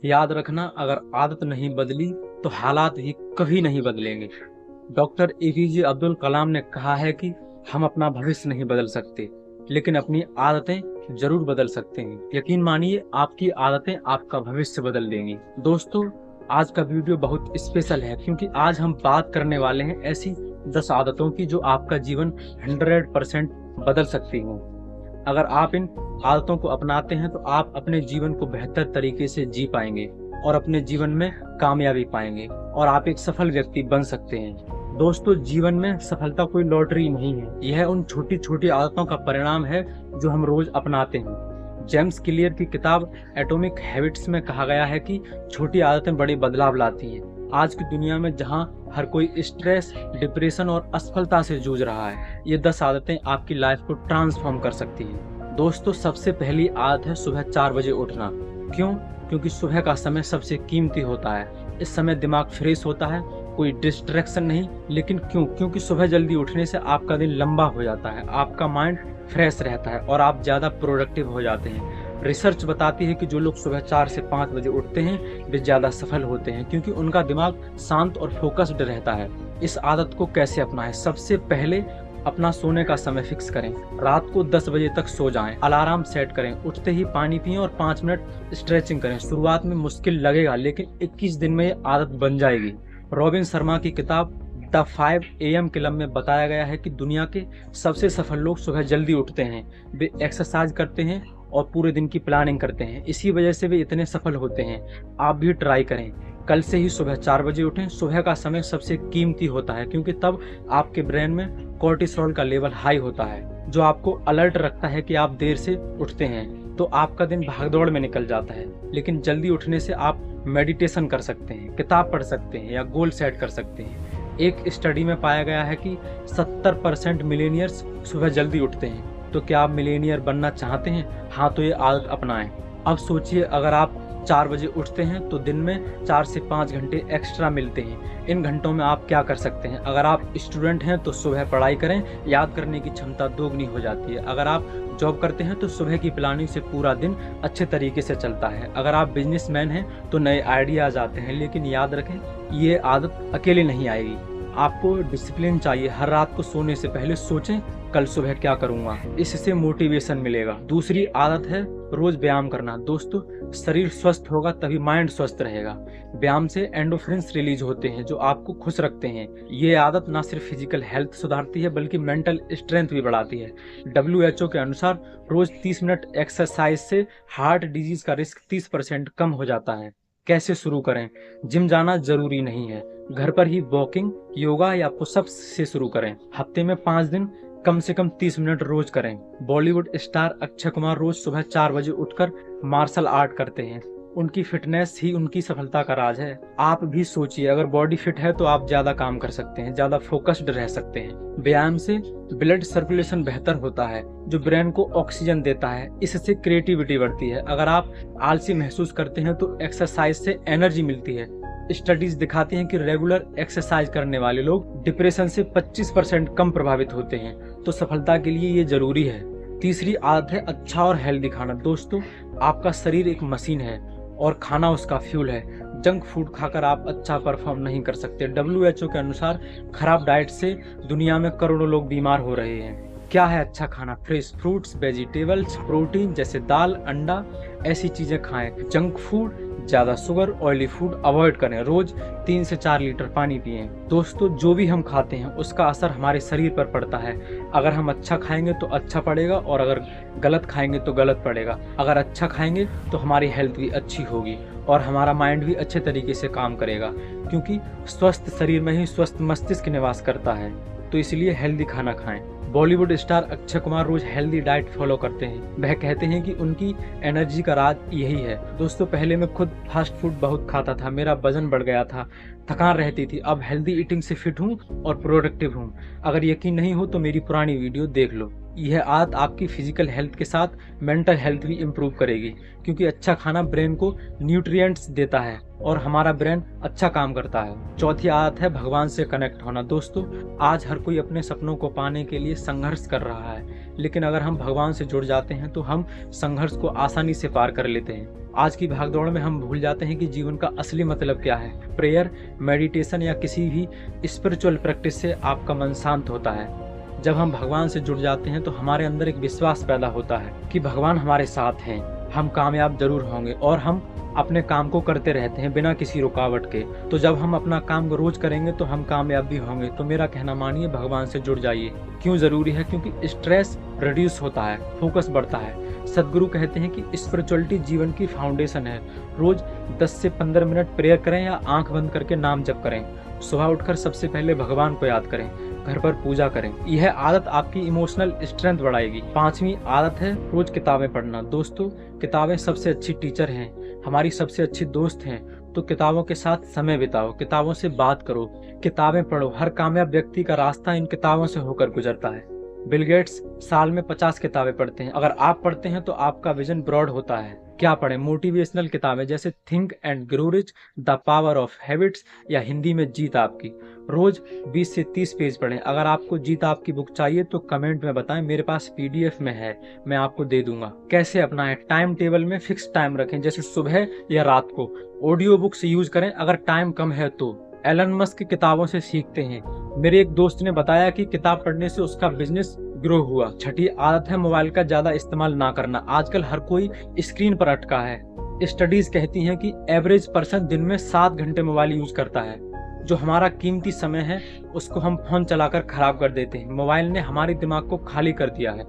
याद रखना, अगर आदत नहीं बदली तो हालात भी कभी नहीं बदलेंगे। डॉक्टर एपीजे अब्दुल कलाम ने कहा है कि हम अपना भविष्य नहीं बदल सकते, लेकिन अपनी आदतें जरूर बदल सकते हैं। यकीन मानिए, आपकी आदतें आपका भविष्य बदल देंगी। दोस्तों, आज का वीडियो बहुत स्पेशल है क्योंकि आज हम बात करने वाले हैं ऐसी 10 आदतों की जो आपका जीवन 100% बदल सकती हैं। अगर आप इन आदतों को अपनाते हैं तो आप अपने जीवन को बेहतर तरीके से जी पाएंगे और अपने जीवन में कामयाबी पाएंगे और आप एक सफल व्यक्ति बन सकते हैं। दोस्तों, जीवन में सफलता कोई लॉटरी नहीं है, यह उन छोटी छोटी आदतों का परिणाम है जो हम रोज अपनाते हैं। जेम्स क्लियर की किताब एटॉमिक हैबिट्स में कहा गया है कि छोटी आदतें बड़े बदलाव लाती हैं। आज की दुनिया में जहां हर कोई स्ट्रेस, डिप्रेशन और असफलता से जूझ रहा है, ये 10 आदतें आपकी लाइफ को ट्रांसफॉर्म कर सकती हैं। दोस्तों, सबसे पहली आदत है सुबह 4 बजे उठना। क्यों? क्योंकि सुबह का समय सबसे कीमती होता है। इस समय दिमाग फ्रेश होता है, कोई डिस्ट्रैक्शन नहीं। लेकिन क्यों? क्योंकि सुबह जल्दी उठने से आपका दिन लंबा हो जाता है, आपका माइंड फ्रेश रहता है और आप ज़्यादा प्रोडक्टिव हो जाते हैं। रिसर्च बताती है कि जो लोग सुबह 4 से 5 बजे उठते हैं वे ज़्यादा सफल होते हैं क्योंकि उनका दिमाग शांत और फोकस्ड रहता है। इस आदत को कैसे अपनाएं? सबसे पहले अपना सोने का समय फिक्स करें। रात को 10 बजे तक सो जाएं। अलार्म सेट करें। उठते ही पानी पिएं और 5 मिनट स्ट्रेचिंग करें। शुरुआत में मुश्किल लगेगा लेकिन 21 दिन में ये आदत बन जाएगी। रॉबिन शर्मा की किताब द 5 AM क्लब में बताया गया है कि दुनिया के सबसे सफल लोग सुबह जल्दी उठते हैं। वे एक्सरसाइज करते हैं और पूरे दिन की प्लानिंग करते हैं। इसी वजह से वे इतने सफल होते हैं। आप भी ट्राई करें। कल से ही सुबह 4 बजे उठें। सुबह का समय सबसे कीमती होता है क्योंकि तब आपके ब्रेन में कोर्टिसोल का लेवल हाई होता है जो आपको अलर्ट रखता है कि आप देर से उठते हैं तो आपका दिन भागदौड़ में निकल जाता है। लेकिन जल्दी उठने से आप मेडिटेशन कर सकते हैं, किताब पढ़ सकते हैं या गोल सेट कर सकते हैं। एक स्टडी में पाया गया है कि 70% मिलेनियर्स सुबह जल्दी उठते हैं। तो क्या आप मिलेनियर बनना चाहते हैं? हाँ, तो ये आदत अपनाएं। अब सोचिए, अगर आप 4 बजे उठते हैं तो दिन में 4 से 5 घंटे एक्स्ट्रा मिलते हैं। इन घंटों में आप क्या कर सकते हैं? अगर आप स्टूडेंट हैं तो सुबह पढ़ाई करें, याद करने की क्षमता दोगुनी हो जाती है। अगर आप जॉब करते हैं तो सुबह की प्लानिंग से पूरा दिन अच्छे तरीके से चलता है। अगर आप बिजनेसमैन हैं तो नए आइडियाज आते हैं। लेकिन याद रखें, ये आदत अकेले नहीं आएगी, आपको डिसिप्लिन चाहिए। हर रात को सोने से पहले सोचें कल सुबह क्या करूंगा, इससे मोटिवेशन मिलेगा। दूसरी आदत है रोज व्यायाम करना। दोस्तों, शरीर स्वस्थ होगा तभी माइंड स्वस्थ रहेगा। व्यायाम से एंडोर्फिन्स रिलीज होते हैं जो आपको खुश रखते हैं। ये आदत ना सिर्फ फिजिकल हेल्थ सुधारती है बल्कि मेंटल स्ट्रेंथ भी बढ़ाती है। WHO के अनुसार रोज 30 मिनट एक्सरसाइज से हार्ट डिजीज का रिस्क 30% कम हो जाता है। कैसे शुरू करें? जिम जाना जरूरी नहीं है, घर पर ही वॉकिंग, योगा या पुशअप्स से शुरू करें। हफ्ते में 5 दिन कम से कम 30 मिनट रोज करें। बॉलीवुड स्टार अक्षय कुमार रोज सुबह 4 बजे उठकर मार्शल आर्ट करते हैं। उनकी फिटनेस ही उनकी सफलता का राज है। आप भी सोचिए, अगर बॉडी फिट है तो आप ज्यादा काम कर सकते हैं, ज्यादा फोकस्ड रह सकते हैं। व्यायाम से ब्लड सर्कुलेशन बेहतर होता है जो ब्रेन को ऑक्सीजन देता है। इससे क्रिएटिविटी बढ़ती है। अगर आप आलसी महसूस करते हैं तो एक्सरसाइज से एनर्जी मिलती है। स्टडीज दिखाती हैं कि रेगुलर एक्सरसाइज करने वाले लोग डिप्रेशन से 25% कम प्रभावित होते हैं। तो सफलता के लिए ये जरूरी है। तीसरी आदत है अच्छा और हेल्दी खाना। दोस्तों, आपका शरीर एक मशीन है और खाना उसका फ्यूल है। जंक फूड खाकर आप अच्छा परफॉर्म नहीं कर सकते। WHO के अनुसार खराब डाइट से दुनिया में करोड़ों लोग बीमार हो रहे हैं। क्या है अच्छा खाना? फ्रेश फ्रूट्स, वेजिटेबल्स, प्रोटीन जैसे दाल, अंडा, ऐसी चीजें खाएं। जंक फूड, ज्यादा शुगर, ऑयली फूड अवॉइड करें। रोज 3 से 4 लीटर पानी पिएं। दोस्तों, जो भी हम खाते हैं उसका असर हमारे शरीर पर पड़ता है। अगर हम अच्छा खाएंगे तो अच्छा पड़ेगा और अगर गलत खाएंगे तो गलत पड़ेगा। अगर अच्छा खाएंगे तो हमारी हेल्थ भी अच्छी होगी और हमारा माइंड भी अच्छे तरीके से काम करेगा क्योंकि स्वस्थ शरीर में ही स्वस्थ मस्तिष्क निवास करता है। तो इसलिए हेल्दी खाना खाएं। बॉलीवुड स्टार अक्षय कुमार रोज हेल्दी डाइट फॉलो करते हैं। वह कहते हैं कि उनकी एनर्जी का राज यही है। दोस्तों, पहले मैं खुद फास्ट फूड बहुत खाता था, मेरा वजन बढ़ गया था, थकान रहती थी। अब हेल्दी ईटिंग से फिट हूँ और प्रोडक्टिव हूँ। अगर यकीन नहीं हो तो मेरी पुरानी वीडियो देख लो। यह आदत आपकी फिजिकल हेल्थ के साथ मेंटल हेल्थ भी इम्प्रूव करेगी, क्योंकि अच्छा खाना ब्रेन को न्यूट्रिएंट्स देता है और हमारा ब्रेन अच्छा काम करता है। चौथी आदत है भगवान से कनेक्ट होना। दोस्तों, आज हर कोई अपने सपनों को पाने के लिए संघर्ष कर रहा है, लेकिन अगर हम भगवान से जुड़ जाते हैं तो हम संघर्ष को आसानी से पार कर लेते हैं। आज की भागदौड़ में हम भूल जाते हैं कि जीवन का असली मतलब क्या है। प्रेयर, मेडिटेशन या किसी भी स्पिरिचुअल प्रैक्टिस से आपका मन शांत होता है। जब हम भगवान से जुड़ जाते हैं तो हमारे अंदर एक विश्वास पैदा होता है कि भगवान हमारे साथ हैं, हम कामयाब जरूर होंगे, और हम अपने काम को करते रहते हैं बिना किसी रुकावट के। तो जब हम अपना काम रोज करेंगे तो हम कामयाब भी होंगे। तो मेरा कहना मानिए, भगवान से जुड़ जाइए। क्यों जरूरी है? क्योंकि स्ट्रेस रिड्यूस होता है, फोकस बढ़ता है। सदगुरु कहते हैं कि स्पिरिचुअलिटी जीवन की फाउंडेशन है। रोज 10 से 15 मिनट प्रेयर करें या आंख बंद करके नाम जप करें। सुबह उठकर सबसे पहले भगवान को याद करें, घर पर पूजा करें। यह आदत आपकी इमोशनल स्ट्रेंथ बढ़ाएगी। 5वीं आदत है रोज किताबें पढ़ना। दोस्तों, किताबें सबसे अच्छी टीचर हैं, हमारी सबसे अच्छी दोस्त हैं। तो किताबों के साथ समय बिताओ, किताबों से बात करो, किताबें पढ़ो। हर कामयाब व्यक्ति का रास्ता इन किताबों से होकर गुजरता है। बिल गेट्स साल में 50 किताबें पढ़ते हैं। अगर आप पढ़ते हैं तो आपका विजन ब्रॉड होता है। क्या पढ़ें? मोटिवेशनल किताबें जैसे think and grow rich, the power of habits, या हिंदी में जीत आपकी। रोज 20 से 30 पेज पढ़ें। अगर आपको जीत आपकी बुक चाहिए तो कमेंट में बताएं, मेरे पास PDF में है, मैं आपको दे दूंगा। कैसे अपनाएं? टाइम टेबल में फिक्स टाइम रखें, जैसे सुबह या रात को। ऑडियो बुक्स यूज करें अगर टाइम कम है तो। एलन मस्क की किताबों से सीखते हैं। मेरे एक दोस्त ने बताया कि किताब पढ़ने से उसका बिजनेस ग्रो हुआ। छठी आदत है मोबाइल का ज्यादा इस्तेमाल ना करना। आजकल हर कोई स्क्रीन पर अटका है। स्टडीज कहती हैं कि एवरेज पर्सन दिन में 7 घंटे मोबाइल यूज करता है। जो हमारा कीमती समय है उसको हम फोन चलाकर खराब कर देते हैं। मोबाइल ने हमारे दिमाग को खाली कर दिया है।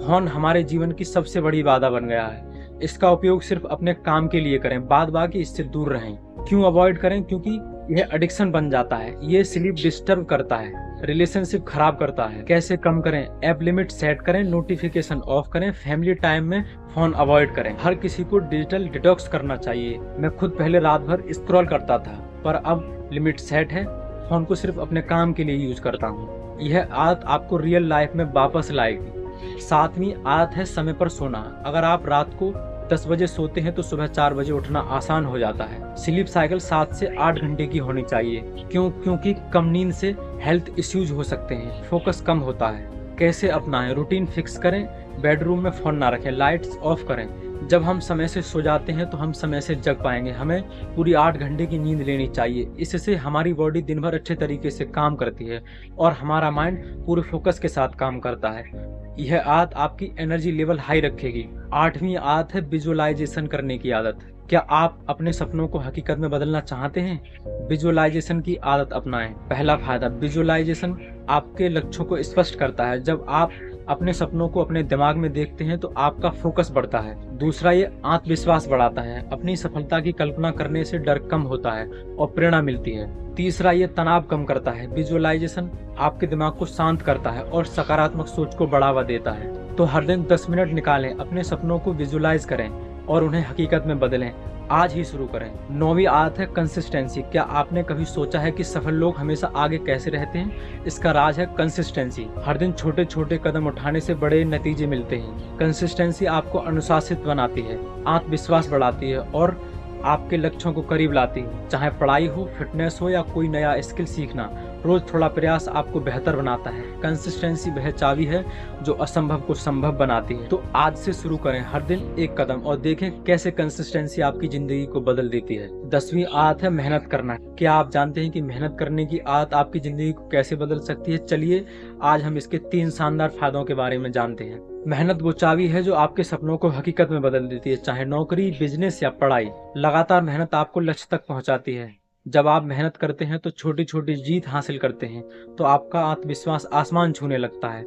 फोन हमारे जीवन की सबसे बड़ी बाधा बन गया है। इसका उपयोग सिर्फ अपने काम के लिए करें, बाद बाकी इससे दूर रहें। क्यों अवॉइड करें? क्योंकि यह एडिक्शन बन जाता है, ये स्लीप डिस्टर्ब करता है, रिलेशनशिप खराब करता है। कैसे कम करें? ऐप लिमिट सेट करें, नोटिफिकेशन ऑफ करें, फैमिली टाइम में फोन अवॉइड करें। हर किसी को डिजिटल डिटॉक्स करना चाहिए। मैं खुद पहले रात भर स्क्रॉल करता था, पर अब लिमिट सेट है, फोन को सिर्फ अपने काम के लिए यूज करता हूँ। यह आदत आपको रियल लाइफ में वापस लाएगी। 7वीं आदत है समय पर सोना। अगर आप रात को 10 बजे सोते हैं तो सुबह 4 बजे उठना आसान हो जाता है। स्लीप साइकिल 7 से 8 घंटे की होनी चाहिए। क्योंकि कम नींद से हेल्थ इश्यूज हो सकते हैं, फोकस कम होता है। कैसे अपनाएं? रूटीन फिक्स करें, बेडरूम में फोन ना रखें, लाइट्स ऑफ करें। जब हम समय से सो जाते हैं तो हम समय से जग पाएंगे। हमें पूरी 8 घंटे की नींद लेनी चाहिए। इससे हमारी बॉडी दिन भर अच्छे तरीके से काम करती है और हमारा माइंड पूरे फोकस के साथ काम करता है। यह आदत आपकी एनर्जी लेवल हाई रखेगी। 8वीं आदत है विजुअलाइजेशन करने की आदत। क्या आप अपने सपनों को हकीकत में बदलना चाहते हैं? विजुअलाइजेशन की आदत अपनाएं। पहला फायदा, विजुअलाइजेशन आपके लक्ष्यों को स्पष्ट करता है। जब आप अपने सपनों को अपने दिमाग में देखते हैं तो आपका फोकस बढ़ता है। दूसरा, ये आत्मविश्वास बढ़ाता है। अपनी सफलता की कल्पना करने से डर कम होता है और प्रेरणा मिलती है। तीसरा, ये तनाव कम करता है। विजुअलाइजेशन आपके दिमाग को शांत करता है और सकारात्मक सोच को बढ़ावा देता है। तो हर दिन 10 मिनट निकालें, अपने सपनों को विजुअलाइज करें और उन्हें हकीकत में बदलें। आज ही शुरू करें। 9वीं आदत है कंसिस्टेंसी। क्या आपने कभी सोचा है कि सफल लोग हमेशा आगे कैसे रहते हैं? इसका राज है कंसिस्टेंसी। हर दिन छोटे छोटे कदम उठाने से बड़े नतीजे मिलते हैं। कंसिस्टेंसी आपको अनुशासित बनाती है, आत्मविश्वास बढ़ाती है और आपके लक्ष्यों को करीब लाती है। चाहे पढ़ाई हो, फिटनेस हो या कोई नया स्किल सीखना, रोज थोड़ा प्रयास आपको बेहतर बनाता है। कंसिस्टेंसी वह चाबी है जो असंभव को संभव बनाती है। तो आज से शुरू करें, हर दिन एक कदम, और देखें कैसे कंसिस्टेंसी आपकी जिंदगी को बदल देती है। 10वीं आदत है मेहनत करना। क्या आप जानते हैं कि मेहनत करने की आदत आपकी जिंदगी को कैसे बदल सकती है? चलिए आज हम इसके 3 शानदार फायदों के बारे में जानते हैं। मेहनत वो चाबी है जो आपके सपनों को हकीकत में बदल देती है, चाहे नौकरी, बिजनेस या पढ़ाई। लगातार मेहनत आपको लक्ष्य तक पहुंचाती है। जब आप मेहनत करते हैं तो छोटी छोटी जीत हासिल करते हैं तो आपका आत्मविश्वास आसमान छूने लगता है।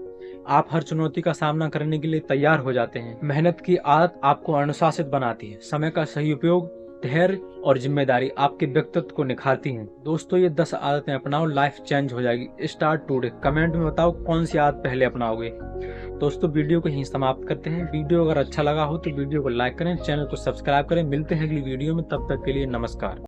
आप हर चुनौती का सामना करने के लिए तैयार हो जाते हैं। मेहनत की आदत आपको अनुशासित बनाती है। समय का सही उपयोग, धैर्य और जिम्मेदारी आपके व्यक्तित्व को निखारती हैं। दोस्तों, ये 10 आदतें अपनाओ, लाइफ चेंज हो जाएगी। Start today. कमेंट में बताओ कौन सी आदत पहले अपनाओगे। दोस्तों, वीडियो को यहीं समाप्त करते हैं। वीडियो अगर अच्छा लगा हो तो वीडियो को लाइक करें, चैनल को सब्सक्राइब करें। मिलते हैं अगली वीडियो में, तब तक के लिए नमस्कार।